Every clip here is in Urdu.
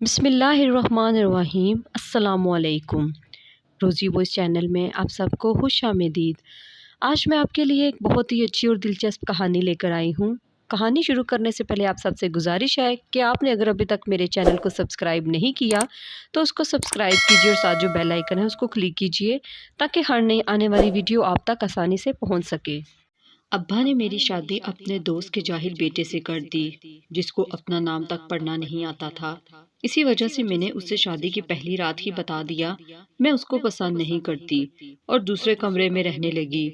بسم اللہ الرحمن الرحیم۔ السلام علیکم۔ روزی وائس چینل میں آپ سب کو خوش آمدید۔ آج میں آپ کے لیے ایک بہت ہی اچھی اور دلچسپ کہانی لے کر آئی ہوں۔ کہانی شروع کرنے سے پہلے آپ سب سے گزارش ہے کہ آپ نے اگر ابھی تک میرے چینل کو سبسکرائب نہیں کیا تو اس کو سبسکرائب کیجیے اور ساتھ جو بیل آئیکن ہے اس کو کلک کیجیے تاکہ ہر نئی آنے والی ویڈیو آپ تک آسانی سے پہنچ سکے۔ ابا نے میری شادی اپنے دوست کے جاہل بیٹے سے کر دی جس کو اپنا نام تک پڑھنا نہیں آتا تھا۔ اسی وجہ سے میں نے اس سے شادی کی پہلی رات ہی بتا دیا میں اس کو پسند نہیں کرتی اور دوسرے کمرے میں رہنے لگی۔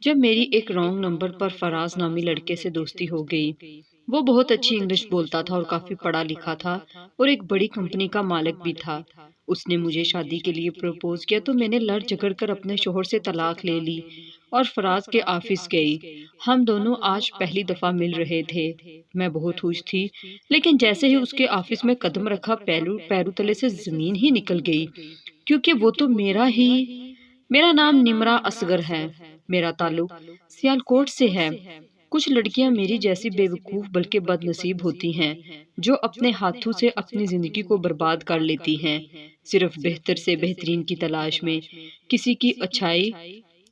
جب میری ایک رانگ نمبر پر فراز نامی لڑکے سے دوستی ہو گئی، وہ بہت اچھی انگلش بولتا تھا اور کافی پڑھا لکھا تھا اور ایک بڑی کمپنی کا مالک بھی تھا۔ اس نے مجھے شادی کے لیے پروپوز کیا تو میں نے لڑ جھگڑ کر اپنے شوہر سے طلاق لے لی اور فراز کے آفس گئی۔ ہم دونوں آج پہلی دفعہ مل رہے تھے۔ میں بہت خوش تھی، لیکن جیسے ہی اس کے آفس میں قدم رکھا پیروں تلے سے زمین ہی نکل گئی، کیونکہ وہ تو میرا نام نمرہ اصغر ہے۔ میرا تعلق سیالکوٹ سے ہے۔ کچھ لڑکیاں میری جیسی بے وقوف بلکہ بد نصیب ہوتی ہیں جو اپنے ہاتھوں سے اپنی زندگی کو برباد کر لیتی ہیں، صرف بہتر سے بہترین کی تلاش میں۔ کسی کی اچھائی،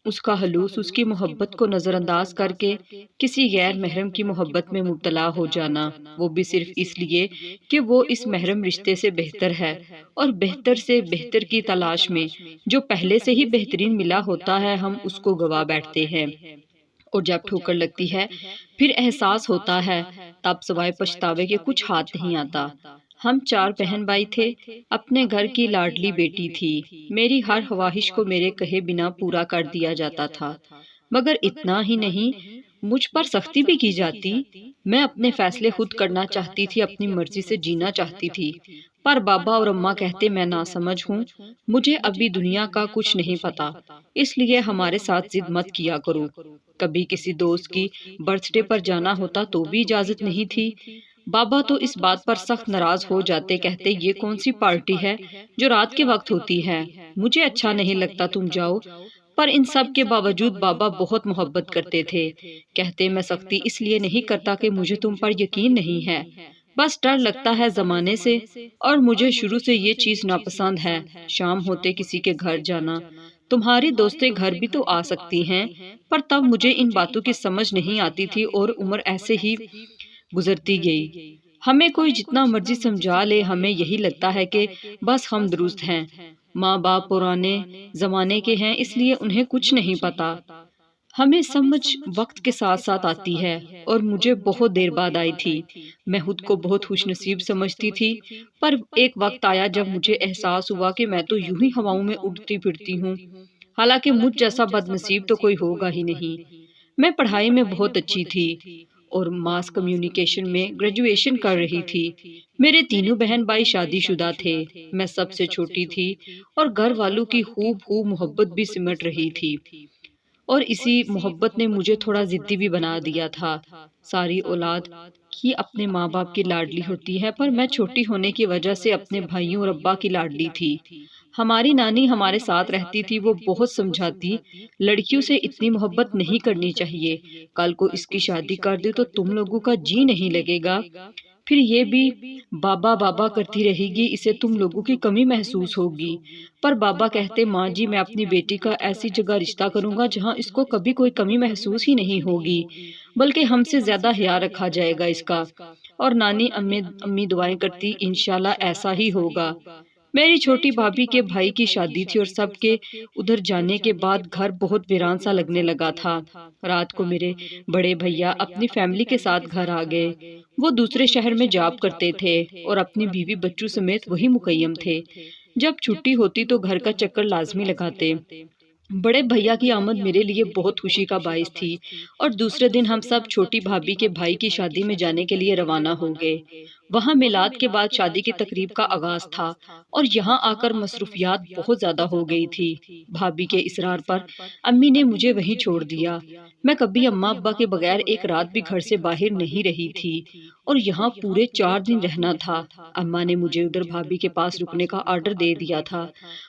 اس کا خلوص، اس کی محبت کو نظر انداز کر کے کسی غیر محرم کی محبت میں مبتلا ہو جانا، وہ بھی صرف اس لیے کہ وہ اس محرم رشتے سے بہتر ہے، اور بہتر سے بہتر کی تلاش میں جو پہلے سے ہی بہترین ملا ہوتا ہے ہم اس کو گوا بیٹھتے ہیں، اور جب ٹھوکر لگتی ہے پھر احساس ہوتا ہے، تب سوائے پچھتاوے کے کچھ ہاتھ نہیں آتا۔ ہم 4 بہن بھائی تھے، اپنے گھر کی لاڈلی بیٹی تھی۔ میری ہر خواہش کو میرے کہے بنا پورا کر دیا جاتا تھا، مگر اتنا ہی نہیں، مجھ پر سختی بھی کی جاتی۔ میں اپنے فیصلے خود کرنا چاہتی تھی، اپنی مرضی سے جینا چاہتی تھی، پر بابا اور اماں کہتے میں ناسمجھ ہوں، مجھے ابھی دنیا کا کچھ نہیں پتا، اس لیے ہمارے ساتھ ضد مت کیا کرو۔ کبھی کسی دوست کی برتھ ڈے پر جانا ہوتا تو بھی اجازت نہیں تھی۔ بابا تو اس بات پر سخت ناراض ہو جاتے، کہتے یہ کون سی پارٹی ہے جو رات کے وقت ہوتی ہے، مجھے اچھا نہیں لگتا، تم جاؤ۔ پر ان سب کے باوجود بابا بہت محبت کرتے تھے، کہتے میں سختی اس لیے نہیں کرتا کہ مجھے تم پر یقین نہیں ہے، بس ڈر لگتا ہے زمانے سے، اور مجھے شروع سے یہ چیز ناپسند ہے، شام ہوتے کسی کے گھر جانا۔ تمہاری دوستیں گھر بھی تو آ سکتی ہیں، پر تب مجھے ان باتوں کی سمجھ نہیں آتی تھی اور عمر ایسے ہی گزرتی گئی۔ ہمیں کوئی جتنا مرضی سمجھا لے، ہمیں یہی لگتا ہے کہ بس ہم درست ہیں، ماں باپ پرانے زمانے کے ہیں اس لیے انہیں کچھ نہیں پتا۔ ہمیں سمجھ وقت کے ساتھ ساتھ آتی ہے، اور مجھے بہت دیر بعد آئی تھی۔ میں خود کو بہت خوش نصیب سمجھتی تھی، پر ایک وقت آیا جب مجھے احساس ہوا کہ میں تو یوں ہی ہواؤں میں اڑتی پھرتی ہوں، حالانکہ مجھ جیسا بد نصیب تو کوئی ہوگا ہی نہیں۔ میں پڑھائی میں بہت اچھی تھی اور ماس کمیونیکیشن میں گریجویشن کر رہی تھی۔ میرے تینوں بہن بھائی شادی شدہ تھے، میں سب سے چھوٹی تھی، اور گھر والوں کی خوب محبت بھی سمٹ رہی تھی، اور اسی محبت نے مجھے تھوڑا ضدی بھی بنا دیا تھا۔ ساری اولاد ہی اپنے ماں باپ کی لاڈلی ہوتی ہے، پر میں چھوٹی ہونے کی وجہ سے اپنے بھائیوں اور ابا کی لاڈلی تھی۔ ہماری نانی ہمارے ساتھ رہتی تھی، وہ بہت سمجھاتی، لڑکیوں سے اتنی محبت نہیں کرنی چاہیے، کل کو اس کی شادی کر دے تو تم لوگوں کا جی نہیں لگے گا، پھر یہ بھی بابا بابا کرتی رہے گی، اسے تم لوگوں کی کمی محسوس ہوگی۔ پر بابا کہتے ماں جی میں اپنی بیٹی کا ایسی جگہ رشتہ کروں گا جہاں اس کو کبھی کوئی کمی محسوس ہی نہیں ہوگی، بلکہ ہم سے زیادہ خیال رکھا جائے گا اس کا، اور نانی امی دعائیں کرتی انشاءاللہ ایسا ہی ہوگا۔ میری چھوٹی بھابھی کے بھائی کی شادی تھی، اور سب کے ادھر جانے کے بعد گھر بہت ویران سا لگنے لگا تھا۔ رات کو میرے بڑے بھیا اپنی فیملی کے ساتھ گھر آ گئے۔ وہ دوسرے شہر میں جاب کرتے تھے اور اپنی بیوی بچوں سمیت وہی مقیم تھے۔ جب چھٹی ہوتی تو گھر کا چکر لازمی لگاتے۔ بڑے بھیا کی آمد میرے لیے بہت خوشی کا باعث تھی، اور دوسرے دن ہم سب چھوٹی بھابھی کے بھائی کی شادی میں جانے کے لیے روانہ ہو گئے۔ وہاں میلاد کے بعد شادی کی تقریب کا آغاز تھا، اور یہاں آ کر مصروفیات بہت زیادہ ہو گئی تھی۔ بھابھی کے اصرار پر امی نے مجھے وہیں چھوڑ دیا۔ میں کبھی اماں ابا کے بغیر ایک رات بھی گھر سے باہر نہیں رہی تھی اور یہاں پورے 4 دن رہنا تھا۔ اماں نے مجھے ادھر بھابھی کے پاس رکنے کا آرڈر دے دیا تھا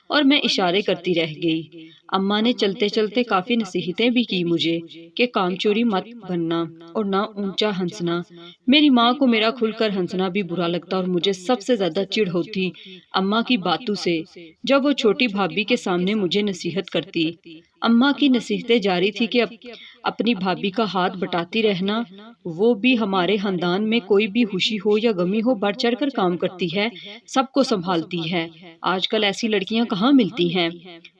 اور میں اشارے کرتی رہ گئی۔ اماں نے چلتے چلتے کافی نصیحتیں بھی کی مجھے کہ کام چوری مت بننا اور نہ اونچا ہنسنا۔ میری ماں کو میرا کھل کر ہنسنا بھی برا لگتا اور مجھے سب سے زیادہ چڑ ہوتی اماں کی باتوں سے جب وہ چھوٹی بھابھی کے سامنے مجھے نصیحت کرتی۔ اماں کی نصیحتیں جاری تھی کہ اپنی بھابھی کا ہاتھ بٹاتی رہنا، وہ بھی ہمارے خاندان میں کوئی بھی خوشی ہو یا غمی ہو بڑھ چڑھ کر کام کرتی ہے، سب کو سنبھالتی ہے۔ آج کل ایسی لڑکیاں کہاں ملتی ہیں۔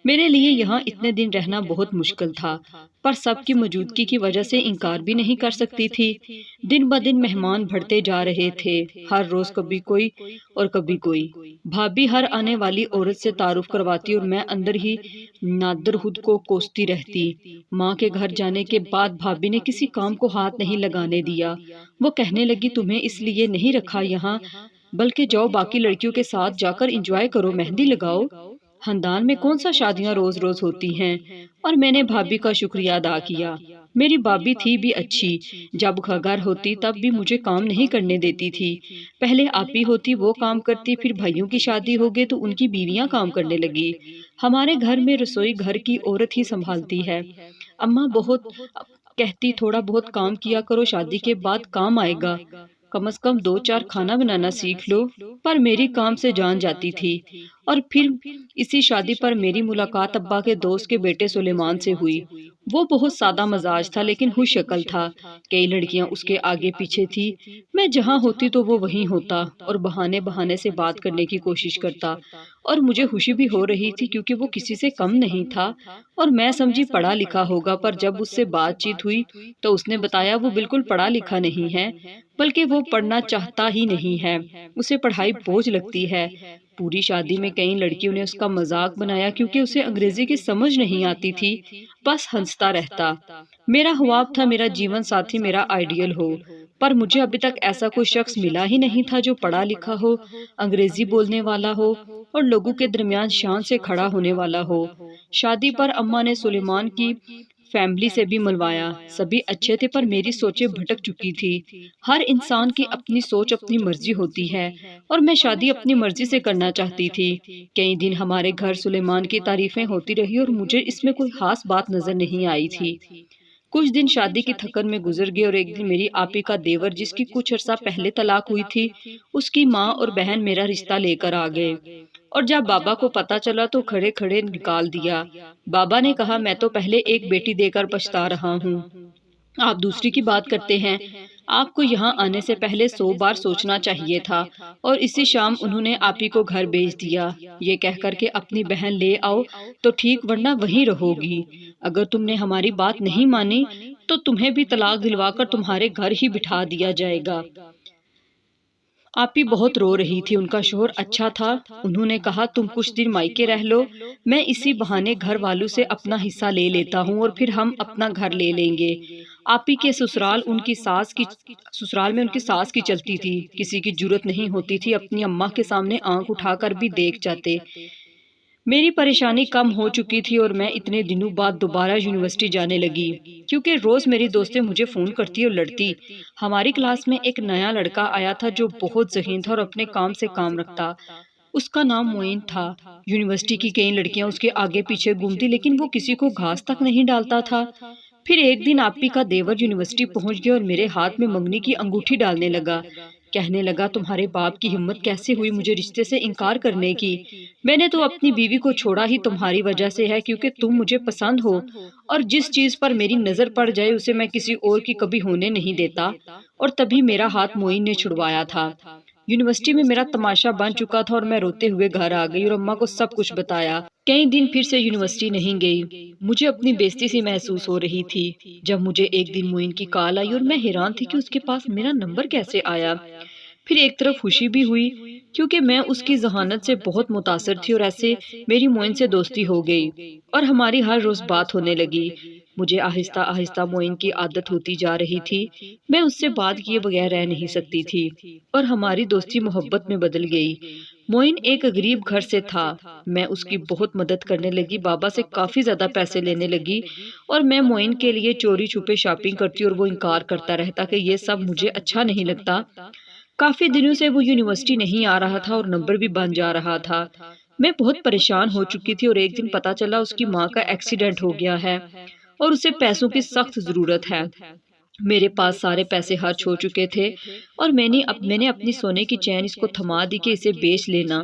میرے لیے یہاں اتنے دن رہنا بہت مشکل تھا، پر سب کی موجودگی کی وجہ سے انکار بھی نہیں کر سکتی تھی۔ دن بدن مہمان بڑھتے جا رہے تھے، ہر روز کبھی کوئی اور کبھی کوئی۔ بھابھی ہر آنے والی عورت سے تعارف کرواتی اور میں اندر ہی نادر خود کو کوستی رہتی۔ ماں کے گھر جانے کے بعد بھابھی نے کسی کام کو ہاتھ نہیں لگانے دیا۔ وہ کہنے لگی تمہیں اس لیے نہیں رکھا یہاں، بلکہ جاؤ باقی لڑکیوں کے ساتھ جا کر انجوائے کرو، مہندی لگاؤ۔ خاندان میں کون سا شادیاں روز روز ہوتی ہیں۔ اور میں نے بھابھی کا شکریہ ادا کیا۔ میری بھابھی تھی بھی اچھی، جب گھر ہوتی تب بھی مجھے کام نہیں کرنے دیتی تھی۔ پہلے آپی ہوتی وہ کام کرتی، پھر بھائیوں کی شادی ہو گئی تو ان کی بیویاں کام کرنے لگی۔ ہمارے گھر میں رسوئی گھر کی عورت ہی سنبھالتی ہے۔ اماں بہت کہتی تھوڑا بہت کام کیا کرو، شادی کے بعد کام آئے گا، کم از کم 2-4 کھانا بنانا سیکھ لو۔ پر میری کام سے جان جاتی تھی۔ اور پھر اسی شادی پر میری ملاقات ابا کے دوست کے بیٹے سلیمان سے ہوئی۔ وہ بہت سادہ مزاج تھا لیکن خوش شکل تھا۔ کئی لڑکیاں اس کے آگے پیچھے تھی۔ میں جہاں ہوتی تو وہ وہیں ہوتا اور بہانے سے بات کرنے کی کوشش کرتا، اور مجھے خوشی بھی ہو رہی تھی کیونکہ وہ کسی سے کم نہیں تھا اور میں سمجھی پڑھا لکھا ہوگا۔ پر جب اس سے بات چیت ہوئی تو اس نے بتایا وہ بالکل پڑھا لکھا نہیں ہے، بلکہ وہ پڑھنا چاہتا ہی نہیں ہے، اسے پڑھائی بوجھ لگتی ہے۔ پوری شادی میں کئی لڑکیوں نے اس کا مذاق بنایا کیونکہ اسے انگریزی کی سمجھ نہیں آتی تھی، بس ہنستا رہتا۔ میرا خواب تھا میرا جیون ساتھی میرا آئیڈیل ہو، پر مجھے ابھی تک ایسا کوئی شخص ملا ہی نہیں تھا جو پڑھا لکھا ہو، انگریزی بولنے والا ہو اور لوگوں کے درمیان شان سے کھڑا ہونے والا ہو۔ شادی پر اماں نے سلیمان کی فیملی سے بھی ملوایا، سبھی اچھے تھے پر میری سوچیں بھٹک چکی تھی۔ ہر انسان کی اپنی سوچ اپنی مرضی ہوتی ہے اور میں شادی اپنی مرضی سے کرنا چاہتی تھی۔ کئی دن ہمارے گھر سلیمان کی تعریفیں ہوتی رہی اور مجھے اس میں کوئی خاص بات نظر نہیں آئی تھی۔ کچھ دن شادی کی تھکن میں گزر گئے اور ایک دن میری آپی کا دیور جس کی کچھ عرصہ پہلے طلاق ہوئی تھی، اس کی ماں اور بہن میرا رشتہ لے کر آ گئے، اور جب بابا کو پتا چلا تو کھڑے کھڑے نکال دیا۔ بابا نے کہا میں تو پہلے ایک بیٹی دے کر پچھتا رہا ہوں، آپ دوسری کی بات کرتے ہیں، آپ کو یہاں آنے سے پہلے 100 بار سوچنا چاہیے تھا۔ اور اسی شام انہوں نے آپی کو گھر بھیج دیا، یہ کہہ کر کہ اپنی بہن لے آؤ تو ٹھیک ورنہ وہیں رہو گی، اگر تم نے ہماری بات نہیں مانی تو تمہیں بھی طلاق دلوا کر تمہارے گھر ہی بٹھا دیا جائے گا۔ آپی بہت رو رہی تھی، ان کا شوہر اچھا تھا، انہوں نے کہا تم کچھ دن مائکے رہ لو، میں اسی بہانے گھر والوں سے اپنا حصہ لے لیتا ہوں اور پھر ہم اپنا گھر لے لیں گے۔ آپی کے سسرال میں ان کی ساس کی چلتی تھی، کسی کی جرت نہیں ہوتی تھی اپنی اماں کے سامنے آنکھ اٹھا کر بھی دیکھ جاتے۔ میری پریشانی کم ہو چکی تھی اور میں اتنے دنوں بعد دوبارہ یونیورسٹی جانے لگی، کیونکہ روز میری دوستیں مجھے فون کرتی اور لڑتی۔ ہماری کلاس میں ایک نیا لڑکا آیا تھا جو بہت ذہین تھا اور اپنے کام سے کام رکھتا، اس کا نام معین تھا۔ یونیورسٹی کی کئی لڑکیاں اس کے آگے پیچھے گھومتی لیکن وہ کسی کو گھاس تک نہیں ڈالتا تھا۔ پھر ایک دن آپی کا دیور یونیورسٹی پہنچ گیا اور میرے ہاتھ میں منگنی کی انگوٹھی ڈالنے لگا، کہنے لگا تمہارے باپ کی ہمت کیسے ہوئی مجھے رشتے سے انکار کرنے کی، میں نے تو اپنی بیوی کو چھوڑا ہی تمہاری وجہ سے ہے کیونکہ تم مجھے پسند ہو، اور جس چیز پر میری نظر پڑ جائے اسے میں کسی اور کی کبھی ہونے نہیں دیتا، اور تبھی میرا ہاتھ معین نے چھڑوایا تھا۔ یونیورسٹی میں میرا تماشا بن چکا تھا اور میں روتے ہوئے گھر آ گئی اور اماں کو سب کچھ بتایا۔ کئی دن پھر سے یونیورسٹی نہیں گئی، مجھے اپنی بےزتی سی محسوس ہو رہی تھی، جب مجھے ایک دن معین کی کال آئی اور میں حیران تھی کہ اس کے پاس میرا نمبر کیسے آیا۔ پھر ایک طرف خوشی بھی ہوئی کیونکہ میں اس کی ذہانت سے بہت متاثر تھی اور ایسے میری معین سے دوستی ہو گئی اور ہماری ہر روز بات ہونے لگی۔ مجھے آہستہ آہستہ معین کی عادت ہوتی جا رہی تھی، میں اس سے بات کیے بغیر رہ نہیں سکتی تھی اور ہماری دوستی محبت میں بدل گئی۔ معین ایک غریب گھر سے تھا، میں اس کی بہت مدد کرنے لگی، بابا سے کافی زیادہ پیسے لینے لگی اور میں معین کے لیے چوری چھپے شاپنگ کرتی اور وہ انکار کرتا رہتا کہ یہ سب مجھے اچھا نہیں لگتا۔ کافی دنوں سے وہ یونیورسٹی نہیں آ رہا تھا اور نمبر بھی بن جا رہا تھا۔ میں بہت پریشان ہو چکی تھی اور ایک دن پتا چلا اس کی ماں کا ایکسیڈنٹ ہو گیا ہے اور اسے پیسوں کی سخت ضرورت ہے۔ میرے پاس سارے پیسے خرچ ہو چکے تھے اور میں نے اپنی سونے کی چین اس کو تھما دی کہ اسے بیچ لینا۔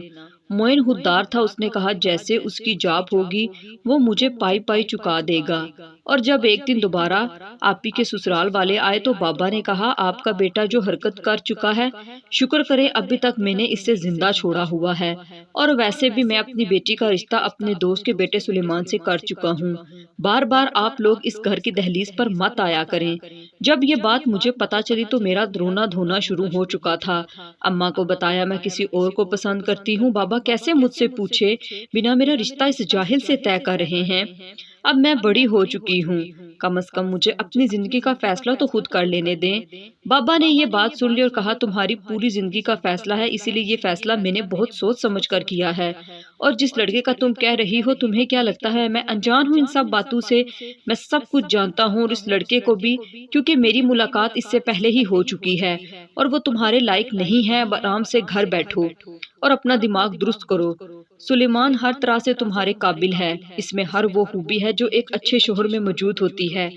معین خوددار تھا، اس نے کہا جیسے اس کی جاب ہوگی وہ مجھے پائی پائی چکا دے گا۔ اور جب ایک دن دوبارہ آپی کے سسرال والے آئے تو بابا نے کہا آپ کا بیٹا جو حرکت کر چکا ہے، شکر کریں ابھی تک میں نے اسے زندہ چھوڑا ہوا ہے، اور ویسے بھی میں اپنی بیٹی کا رشتہ اپنے دوست کے بیٹے سلیمان سے کر چکا ہوں، بار بار آپ لوگ اس گھر کی دہلیز پر مت آیا کریں۔ جب یہ بات مجھے پتا چلی تو میرا رونا دھونا شروع ہو چکا تھا۔ اماں کو بتایا میں کسی اور کو پسند کرتی ہوں، بابا کیسے مجھ سے پوچھے بنا میرا رشتہ اس جاہل سے طے کر رہے ہیں۔ اب میں بڑی ہو چکی ہوں، کم از کم مجھے اپنی زندگی کا فیصلہ تو خود کر لینے دیں۔ بابا نے یہ بات سن لی اور کہا تمہاری پوری زندگی کا فیصلہ ہے، اسی لیے یہ فیصلہ میں نے بہت سوچ سمجھ کر کیا ہے، اور جس لڑکے کا تم کہہ رہی ہو تمہیں کیا لگتا ہے میں انجان ہوں ان سب باتوں سے؟ میں سب کچھ جانتا ہوں اور اس لڑکے کو بھی، کیونکہ میری ملاقات اس سے پہلے ہی ہو چکی ہے، اور وہ تمہارے لائق نہیں ہے۔ اب آرام سے گھر بیٹھو اور اپنا دماغ درست کرو۔ سلیمان ہر طرح سے تمہارے قابل ہے، اس میں ہر وہ خوبی ہے جو ایک اچھے شوہر میں موجود ہوتی ہے،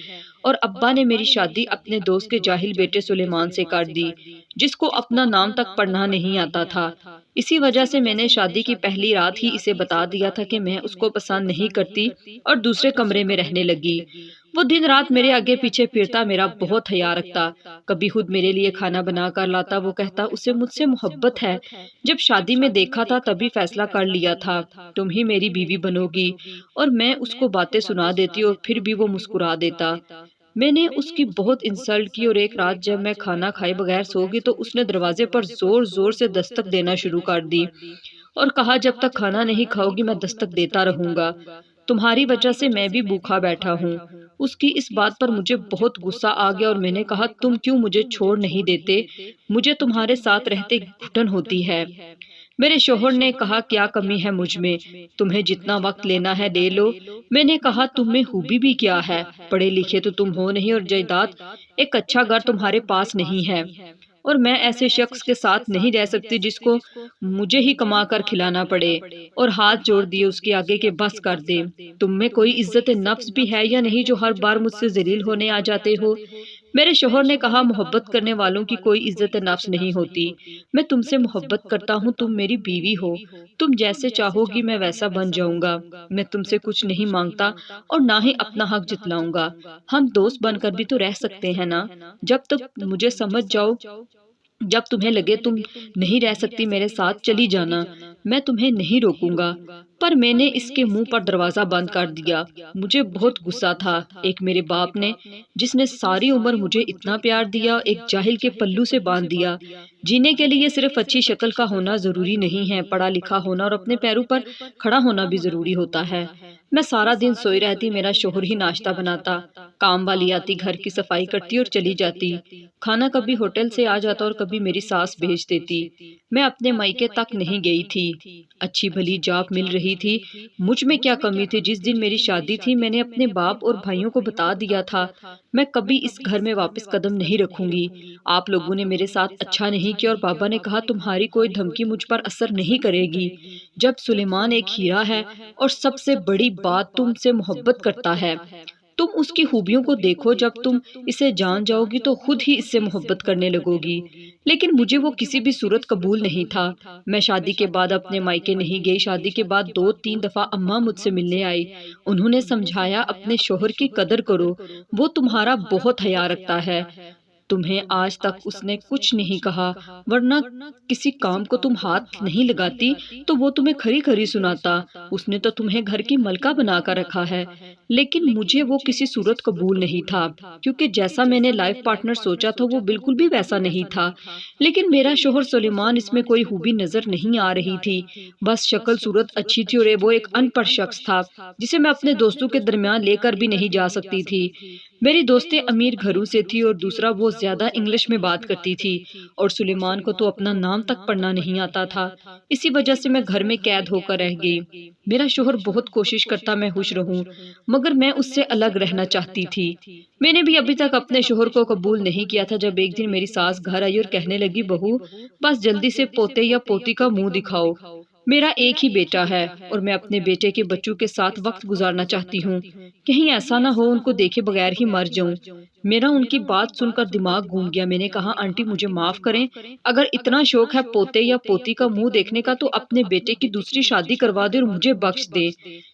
اور ابا نے میری شادی اپنے دوست کے جاہل بیٹے سلیمان سے کر دی جس کو اپنا نام تک پڑھنا نہیں آتا تھا۔ اسی وجہ سے میں نے شادی کی پہلی رات ہی اسے بتا دیا تھا کہ میں اس کو پسند نہیں کرتی اور دوسرے کمرے میں رہنے لگی۔ وہ دن رات میرے آگے پیچھے پھرتا، میرا بہت حیا رکھتا، کبھی خود میرے لیے کھانا بنا کر لاتا۔ وہ کہتا اسے مجھ سے محبت ہے، جب شادی میں دیکھا تھا تبھی فیصلہ کر لیا تھا تم ہی میری بیوی بنو گی، اور میں اس کو باتیں سنا دیتی اور پھر بھی وہ مسکرا دیتا۔ میں نے اس کی بہت انسلٹ کی اور ایک رات جب میں کھانا کھائے بغیر سو گئی تو اس نے دروازے پر زور زور سے دستک دینا شروع کر دی اور کہا جب تک کھانا نہیں کھاؤ گی میں دستک دیتا رہوں گا، تمہاری وجہ سے میں بھی بھوکا بیٹھا ہوں۔ اس کی اس بات پر مجھے بہت غصہ آ گیا اور میں نے کہا تم کیوں مجھے چھوڑ نہیں دیتے؟ مجھے تمہارے ساتھ رہتے گھٹن ہوتی ہے۔ میرے شوہر نے کہا کیا کمی ہے مجھ میں، تمہیں جتنا وقت لینا ہے لے لو۔ میں نے کہا تم میں خوبی بھی کیا ہے، پڑھے لکھے تو تم ہو نہیں اور جائیداد ایک اچھا گھر تمہارے پاس نہیں ہے، اور میں ایسے شخص کے ساتھ نہیں رہ سکتی جس کو مجھے ہی کما کر کھلانا پڑے، اور ہاتھ جوڑ دیے اس کے آگے کہ بس کر دے، تم میں کوئی عزت نفس بھی ہے یا نہیں جو ہر بار مجھ سے ذلیل ہونے آ جاتے ہو؟ میرے شوہر نے کہا محبت کرنے والوں کی کوئی عزت نفس نہیں ہوتی، میں تم سے محبت کرتا ہوں، تم میری بیوی ہو، تم جیسے چاہو گی میں ویسا بن جاؤں گا، میں تم سے کچھ نہیں مانگتا اور نہ ہی اپنا حق جتلاؤں گا، ہم دوست بن کر بھی تو رہ سکتے ہیں نا، جب تک مجھے سمجھ جاؤ، جب تمہیں لگے تم نہیں رہ سکتی میرے ساتھ چلی جانا، میں تمہیں نہیں روکوں گا۔ پر میں نے اس کے منہ پر دروازہ بند کر دیا۔ مجھے بہت غصہ تھا، ایک میرے باپ نے جس نے ساری عمر مجھے اتنا پیار دیا، ایک جاہل کے پلو سے باندھ دیا۔ جینے کے لیے صرف اچھی شکل کا ہونا ضروری نہیں ہے، پڑھا لکھا ہونا اور اپنے پیروں پر کھڑا ہونا بھی ضروری ہوتا ہے۔ میں سارا دن سوئی رہتی، میرا شوہر ہی ناشتہ بناتا، کام والی آتی گھر کی صفائی کرتی اور چلی جاتی، کھانا کبھی ہوٹل سے آ جاتا اور کبھی میری ساس بھیج دیتی۔ میں اپنے مائکے تک نہیں گئی تھی، اچھی بھلی جاب مل رہی تھی، مجھ میں کیا کمی تھی؟ جس دن میری شادی تھی میں نے اپنے باپ اور بھائیوں کو بتا دیا تھا میں کبھی اس گھر میں واپس قدم نہیں رکھوں گی، آپ لوگوں نے میرے ساتھ اچھا نہیں کیا، اور بابا نے کہا تمہاری کوئی دھمکی مجھ پر اثر نہیں کرے گی، جب سلیمان ایک ہیرا ہے اور سب سے بڑی بات تم سے محبت کرتا ہے، تم اس کی خوبیوں کو دیکھو، جب تم اسے جان جاؤ گی تو خود ہی اس سے محبت کرنے لگو گی۔ لیکن مجھے وہ کسی بھی صورت قبول نہیں تھا۔ میں شادی کے بعد اپنے مائکے نہیں گئی، شادی کے بعد 2-3 دفعہ اماں مجھ سے ملنے آئی، انہوں نے سمجھایا اپنے شوہر کی قدر کرو، وہ تمہارا بہت حیا رکھتا ہے، تمہیں آج تک اس نے کچھ نہیں کہا، ورنہ کسی کام کو تم ہاتھ نہیں لگاتی تو وہ تمہیں کھری کھری سناتا۔ اس نے تو تمہیں گھر کی ملکہ بنا کر رکھا ہے۔ لیکن مجھے وہ کسی صورت قبول نہیں تھا، کیونکہ جیسا میں نے لائف پارٹنر سوچا تھا وہ بالکل بھی ویسا نہیں تھا۔ لیکن میرا شوہر سلیمان، اس میں کوئی خوبی نظر نہیں آ رہی تھی، بس شکل صورت اچھی تھی اور وہ ایک ان پڑھ شخص تھا جسے میں اپنے دوستوں کے درمیان لے کر بھی نہیں جا سکتی تھی۔ میری دوستیں امیر گھروں سے تھی اور دوسرا وہ زیادہ انگلش میں بات کرتی تھی، اور سلیمان کو تو اپنا نام تک پڑھنا نہیں آتا تھا۔ اسی وجہ سے میں گھر میں قید ہو کر رہ گئی۔ میرا شوہر بہت کوشش کرتا میں خوش رہوں، مگر میں اس سے الگ رہنا چاہتی تھی۔ میں نے بھی ابھی تک اپنے شوہر کو قبول نہیں کیا تھا جب ایک دن میری ساس گھر آئی اور کہنے لگی، بہو بس جلدی سے پوتے یا پوتی کا منہ دکھاؤ۔ میرا ایک ہی بیٹا ہے اور میں اپنے بیٹے کے بچوں کے ساتھ وقت گزارنا چاہتی ہوں، کہیں ایسا نہ ہو ان کو دیکھے بغیر ہی مر جاؤں۔ میرا ان کی بات سن کر دماغ گھوم گیا۔ میں نے کہا، آنٹی مجھے معاف کریں، اگر اتنا شوق ہے پوتے یا پوتی کا منہ دیکھنے کا تو اپنے بیٹے کی دوسری شادی کروا دے اور مجھے بخش دے،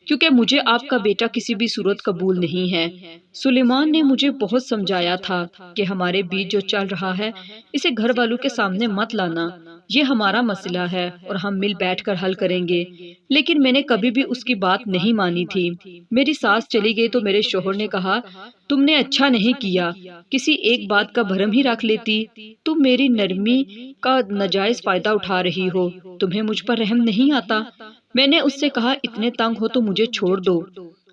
کیونکہ مجھے آپ کا بیٹا کسی بھی صورت قبول نہیں ہے۔ سلیمان نے مجھے بہت سمجھایا تھا کہ ہمارے بیچ جو چل رہا ہے اسے گھر والوں کے سامنے مت لانا، یہ ہمارا مسئلہ ہے اور ہم مل بیٹھ کر حل کریں گے۔ لیکن میں نے کبھی بھی اس کی بات نہیں مانی تھی۔ میری ساس چلی گئی تو میرے شوہر نے کہا، تم نے اچھا نہیں کیا، کسی ایک بات کا بھرم ہی رکھ لیتی۔ تم میری نرمی کا ناجائز فائدہ اٹھا رہی ہو، تمہیں مجھ پر رحم نہیں آتا۔ میں نے اس سے کہا، اتنے تنگ ہو تو مجھے چھوڑ دو،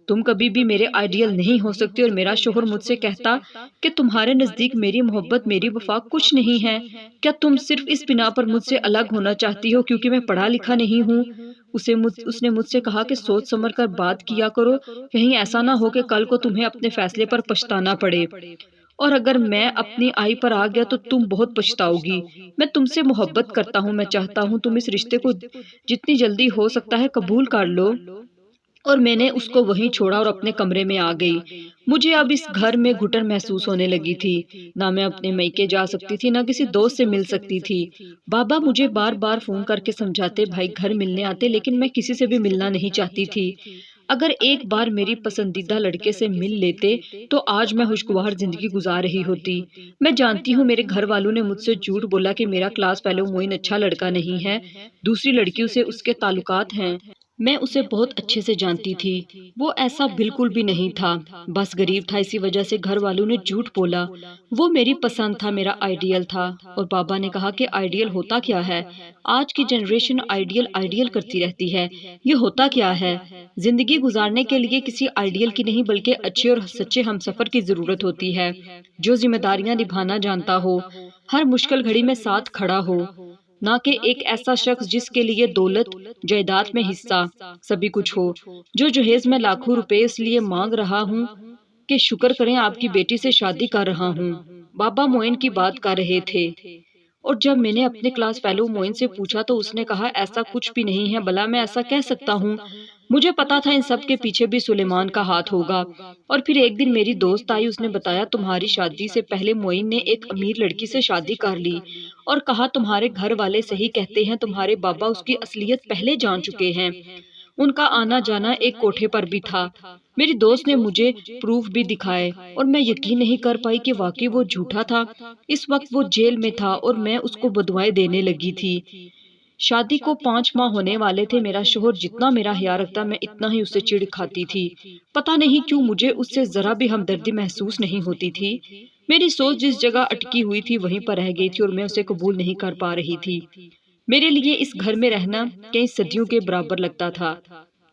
تم کبھی بھی میرے آئیڈیل نہیں ہو سکتے۔ اور میرا شوہر مجھ سے کہتا کہ تمہارے نزدیک میری محبت میری وفا کچھ نہیں ہے، کیا تم صرف اس بنا پر مجھ سے الگ ہونا چاہتی ہو کیونکہ میں پڑھا لکھا نہیں ہوں؟ اس نے مجھ سے کہا کہ سوچ سمجھ کر بات کیا کرو، کہیں ایسا نہ ہو کہ کل کو تمہیں اپنے فیصلے پر پچھتانا پڑے، اور اگر میں اپنی آئی پر آ گیا تو تم بہت پچھتاؤ گی۔ میں تم سے محبت کرتا ہوں، میں چاہتا ہوں تم اس رشتے کو جتنی جلدی ہو سکتا ہے قبول کر لو۔ اور میں نے اس کو وہیں چھوڑا اور اپنے کمرے میں آ گئی۔ مجھے اب اس گھر میں گھٹن محسوس ہونے لگی تھی، نہ میں اپنے میکے جا سکتی تھی، نہ کسی دوست سے مل سکتی تھی۔ بابا مجھے بار بار فون کر کے سمجھاتے، بھائی گھر ملنے آتے، لیکن میں کسی سے بھی ملنا نہیں چاہتی تھی۔ اگر ایک بار میری پسندیدہ لڑکے سے مل لیتے تو آج میں خوشگوار زندگی گزار رہی ہوتی۔ میں جانتی ہوں میرے گھر والوں نے مجھ سے جھوٹ بولا کہ میرا کلاس فیلو معین اچھا لڑکا نہیں ہے، دوسری لڑکیوں سے اس کے تعلقات ہیں۔ میں اسے بہت اچھے سے جانتی تھی، وہ ایسا بالکل بھی نہیں تھا، بس غریب تھا، اسی وجہ سے گھر والوں نے جھوٹ بولا۔ وہ میری پسند تھا، میرا آئیڈیل تھا۔ اور بابا نے کہا کہ آئیڈیل ہوتا کیا ہے؟ آج کی جنریشن آئیڈیل آئیڈیل کرتی رہتی ہے، یہ ہوتا کیا ہے؟ زندگی گزارنے کے لیے کسی آئیڈیل کی نہیں بلکہ اچھے اور سچے ہمسفر کی ضرورت ہوتی ہے، جو ذمہ داریاں نبھانا جانتا ہو، ہر مشکل گھڑی میں ساتھ کھڑا ہو، نہ کہ ایک ایسا شخص جس کے لیے دولت جائیداد میں حصہ سبھی کچھ ہو۔ جو جہیز میں لاکھوں روپے اس لیے مانگ رہا ہوں کہ شکر کریں آپ کی بیٹی سے شادی کر رہا ہوں۔ بابا معین کی بات کر رہے تھے، اور جب میں نے اپنے کلاس فیلو معین سے پوچھا تو اس نے کہا، ایسا کچھ بھی نہیں ہے، بھلا میں ایسا کہہ سکتا ہوں؟ مجھے پتا تھا ان سب کے پیچھے بھی سلیمان کا ہاتھ ہوگا۔ اور پھر ایک دن میری دوست آئی، اس نے بتایا تمہاری شادی سے پہلے معین نے ایک امیر لڑکی سے شادی کر لی، اور کہا تمہارے گھر والے صحیح کہتے ہیں، تمہارے بابا اس کی اصلیت پہلے جان چکے ہیں، ان کا آنا جانا ایک کوٹھے پر بھی تھا۔ میری دوست نے مجھے پروف بھی دکھائے اور میں یقین نہیں کر پائی کہ واقعی وہ جھوٹا تھا۔ اس وقت وہ جیل میں تھا اور میں اس کو بدوائیں دینے لگی تھی۔ شادی کو 5 ماہ ہونے والے تھے۔ میرا شوہر جتنا میرا خیال رکھتا میں اتنا ہی اس سے چڑ کھاتی تھی۔ پتہ نہیں کیوں مجھے اس سے ذرا بھی ہمدردی محسوس نہیں ہوتی تھی۔ میری سوچ جس جگہ اٹکی ہوئی تھی وہیں پر رہ گئی تھی اور میں اسے قبول نہیں کر پا رہی تھی۔ میرے لیے اس گھر میں رہنا کئی صدیوں کے برابر لگتا تھا۔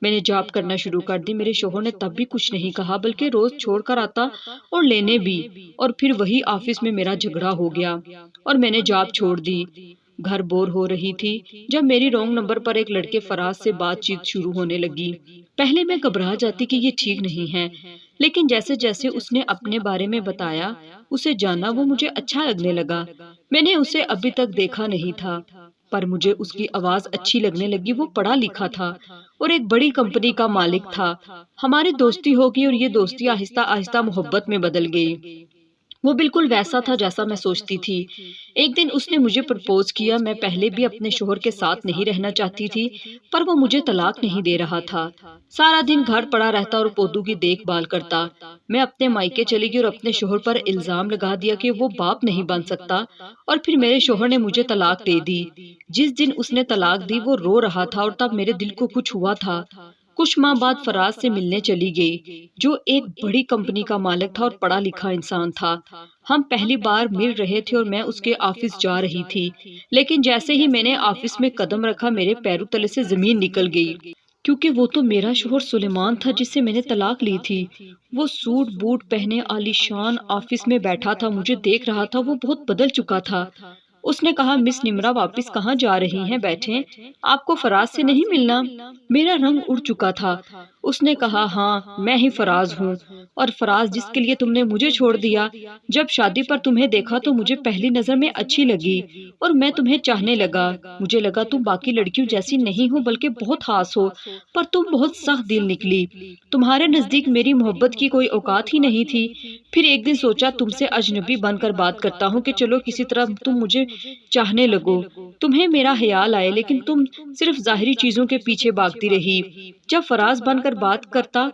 میں نے جاب کرنا شروع کر دی۔ میرے شوہر نے تب بھی کچھ نہیں کہا، بلکہ روز چھوڑ کر آتا اور لینے بھی، اور پھر وہی آفس میں میرا جھگڑا ہو گیا اور میں نے جاب چھوڑ دی۔ گھر بور ہو رہی تھی جب میری رونگ نمبر پر ایک لڑکے فراز سے بات چیت شروع ہونے لگی۔ پہلے میں گھبرا جاتی کہ یہ ٹھیک نہیں ہے، لیکن جیسے جیسے اس نے اپنے بارے میں بتایا، اسے جانا، وہ مجھے اچھا لگنے لگا۔ میں نے اسے ابھی تک دیکھا نہیں تھا، پر مجھے اس کی آواز اچھی لگنے لگی۔ وہ پڑھا لکھا تھا اور ایک بڑی کمپنی کا مالک تھا۔ ہماری دوستی ہو گئی اور یہ دوستی آہستہ آہستہ محبت میں بدل گئی۔ وہ بالکل ویسا تھا جیسا میں سوچتی تھی۔ ایک دن اس نے مجھے پرپوز کیا۔ میں پہلے بھی اپنے شوہر کے ساتھ نہیں رہنا چاہتی تھی، پر وہ مجھے طلاق نہیں دے رہا تھا۔ سارا دن گھر پڑا رہتا اور پودوں کی دیکھ بھال کرتا۔ میں اپنے مائکے چلی گئی اور اپنے شوہر پر الزام لگا دیا کہ وہ باپ نہیں بن سکتا، اور پھر میرے شوہر نے مجھے طلاق دے دی۔ جس دن اس نے طلاق دی وہ رو رہا تھا اور تب میرے دل کو کچھ ہوا تھا۔ کچھ ماہ بعد فراز سے ملنے چلی گئی، جو ایک بڑی کمپنی کا مالک تھا اور پڑھا لکھا انسان تھا۔ ہم پہلی بار مل رہے تھے اور میں اس کے آفس جا رہی تھی، لیکن جیسے ہی میں نے آفس میں قدم رکھا میرے پیروں تلے سے زمین نکل گئی، کیونکہ وہ تو میرا شوہر سلیمان تھا جس سے میں نے طلاق لی تھی۔ وہ سوٹ بوٹ پہنے عالی شان آفس میں بیٹھا تھا، مجھے دیکھ رہا تھا۔ وہ بہت بدل چکا تھا۔ اس نے کہا، مس نمرا واپس کہاں جا رہی ہیں؟ بیٹھیں، آپ کو فراز سے نہیں ملنا؟ میرا رنگ اڑ چکا تھا۔ اس نے کہا، ہاں میں ہی فراز ہوں، اور فراز جس کے لیے تم نے مجھے چھوڑ دیا۔ جب شادی پر تمہیں دیکھا تو مجھے پہلی نظر میں اچھی لگی اور میں تمہیں چاہنے لگا۔ مجھے لگا تم باقی لڑکیوں جیسی نہیں ہو بلکہ بہت خاص ہو، پر تم بہت سخت دل نکلی۔ تمہارے نزدیک میری محبت کی کوئی اوقات ہی نہیں تھی۔ پھر ایک دن سوچا تم سے اجنبی بن کر بات کرتا ہوں کہ چلو کسی طرح تم مجھے چاہنے لگو۔ تمہیں میرا خیال آئے، لیکن تم صرف ظاہری چیزوں کے پیچھے بھاگتی رہی۔ جب فراز بن کر بات کرتا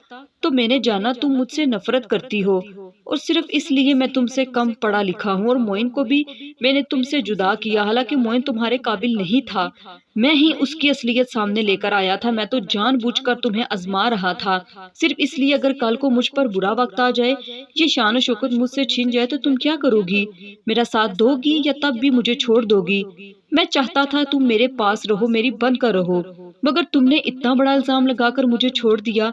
تو میں نے جانا تم مجھ سے نفرت کرتی ہو، اور صرف اس لیے میں تم سے کم پڑھا لکھا ہوں۔ اور معین کو بھی میں نے تم سے جدا کیا، حالانکہ معین تمہارے قابل نہیں تھا۔ میں ہی اس کی اصلیت سامنے لے کر آیا تھا۔ میں تو جان بوجھ کر تمہیں آزما رہا تھا، صرف اس لیے اگر کل کو مجھ پر برا وقت آ جائے، یہ شان و شوکت مجھ سے چھن جائے تو تم کیا کرو گی؟ میرا ساتھ دو گی یا تب بھی مجھے چھوڑ دو گی؟ میں چاہتا تھا تم میرے پاس رہو، میری بن کر رہو، مگر تم نے اتنا بڑا الزام لگا کر مجھے چھوڑ دیا۔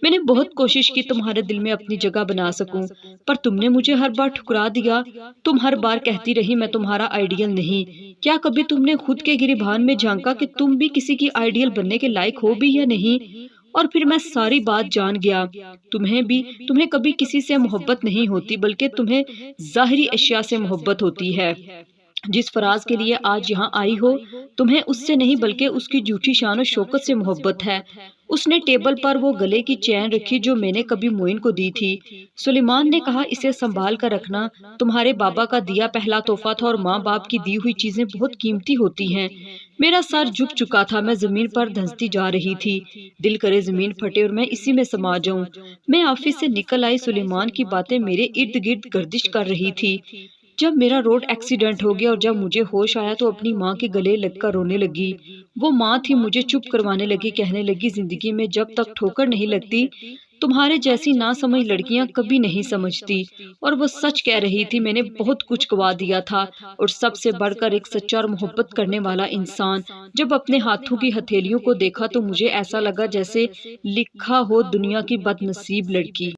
میں نے بہت کوشش کی تمہارے دل میں اپنی جگہ بنا سکوں، پر تم نے مجھے ہر بار ٹھکرا دیا۔ تم ہر بار کہتی رہی میں تمہارا آئیڈیل نہیں۔ کیا کبھی تم نے خود کے گریبان میں جھانکا کہ تم بھی کسی کی آئیڈیل بننے کے لائق ہو بھی یا نہیں؟ اور پھر میں ساری بات جان گیا۔ تمہیں کبھی کسی سے محبت نہیں ہوتی، بلکہ تمہیں ظاہری اشیاء سے محبت ہوتی ہے۔ جس فراز کے لیے آج یہاں آئی ہو، تمہیں اس سے نہیں بلکہ اس کی جھوٹی شان و شوکت سے محبت ہے۔ اس نے ٹیبل پر وہ گلے کی چین رکھی جو میں نے کبھی معین کو دی تھی۔ سلیمان نے کہا، اسے سنبھال کر رکھنا، تمہارے بابا کا دیا پہلا تحفہ تھا، اور ماں باپ کی دی ہوئی چیزیں بہت قیمتی ہوتی ہیں۔ میرا سر جھک چکا تھا، میں زمین پر دھنستی جا رہی تھی۔ دل کرے زمین پھٹے اور میں اسی میں سما جاؤں۔ میں آفس سے نکل آئی، سلیمان کی باتیں میرے ارد گرد گردش کر رہی تھی۔ جب میرا روڈ ایکسیڈنٹ ہو گیا اور جب مجھے ہوش آیا تو اپنی ماں کے گلے لگ کر رونے لگی۔ وہ ماں تھی، مجھے چپ کروانے لگی، کہنے لگی، زندگی میں جب تک ٹھوکر نہیں لگتی تمہارے جیسی ناسمجھ لڑکیاں کبھی نہیں سمجھتی۔ اور وہ سچ کہہ رہی تھی، میں نے بہت کچھ گوا دیا تھا، اور سب سے بڑھ کر ایک سچا اور محبت کرنے والا انسان۔ جب اپنے ہاتھوں کی ہتھیلیوں کو دیکھا تو مجھے ایسا لگا جیسے لکھا ہو دنیا کی بد نصیب لڑکی۔